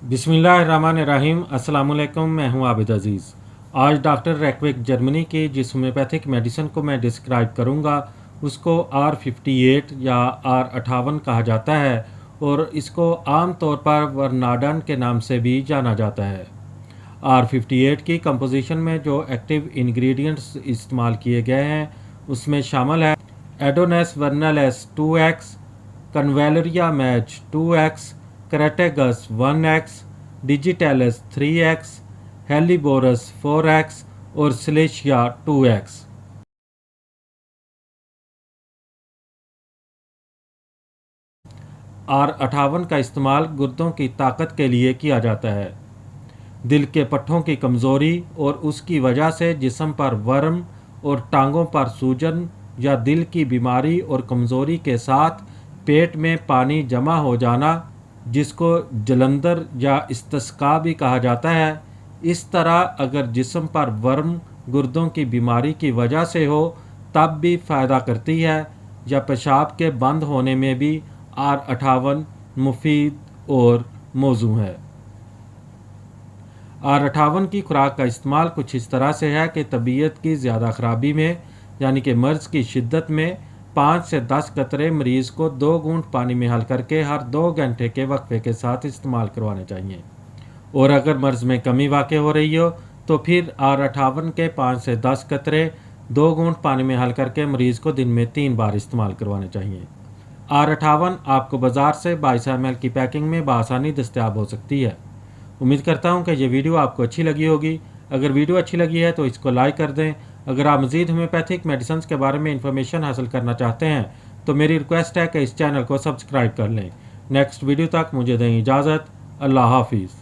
बिस्मिल्लाहिर्रहमानिर्रहीम। अस्सलामुअलैकुम, मैं हूं आबिद अज़ीज़। आज डॉक्टर रैक्विक जर्मनी की जिस होम्योपैथिक मेडिसिन को मैं डिस्क्राइब करूंगा उसको R58 या R58 कहा जाता है और इसको आम तौर पर वर्नाडन के नाम से भी जाना जाता है। R58 की कंपोजिशन में जो एक्टिव इंग्रेडिएंट्स इस्तेमाल किए गए हैं उसमें शामिल है एडोनेस वर्नलेस 2x, कन्वेलरिया मैच 2x, Crataegus 1x, Digitalis 3x, Helleborus 4x और सिलेशिया 2x। R58 का इस्तेमाल गुर्दों की ताकत के लिए किया जाता है। दिल के पट्टों की कमज़ोरी और उसकी वजह से जिस्म पर वर्म और टांगों पर सूजन या दिल की बीमारी और कमज़ोरी के साथ पेट में पानी जमा हो जाना, जिसको जलंधर या इस्तिस्का भी कहा जाता है, इस तरह अगर जिस्म पर वर्म गुर्दों की बीमारी की वजह से हो तब भी फ़ायदा करती है, या पेशाब के बंद होने में भी R58 मुफीद और मौजू है। R58 की खुराक का इस्तेमाल कुछ इस तरह से है कि तबीयत की ज़्यादा ख़राबी में यानी कि मर्ज़ की शिद्दत में 5 से 10 कतरे मरीज़ को 2 घूंट पानी में हल करके हर 2 घंटे के वक्फे के साथ इस्तेमाल करवाने चाहिए। और अगर मर्ज़ में कमी वाक़ हो रही हो तो फिर R58 के 5 से 10 कतरे 2 घूंट पानी में हल करके मरीज़ को दिन में 3 बार इस्तेमाल करवाने चाहिए। R58 आपको बाज़ार से 22 ml की पैकिंग में बआसानी दस्तयाब हो सकती है। उम्मीद करता हूँ कि ये वीडियो आपको अच्छी लगी होगी। अगर वीडियो अच्छी लगी है तो इसको लाइक कर दें। अगर आप मज़ीद होम्योपैथिक मेडिसिन के बारे में इंफॉर्मेशन हासिल करना चाहते हैं तो मेरी रिक्वेस्ट है कि इस चैनल को सब्सक्राइब कर लें। नेक्स्ट वीडियो तक मुझे दें इजाज़त। अल्लाह हाफिज़।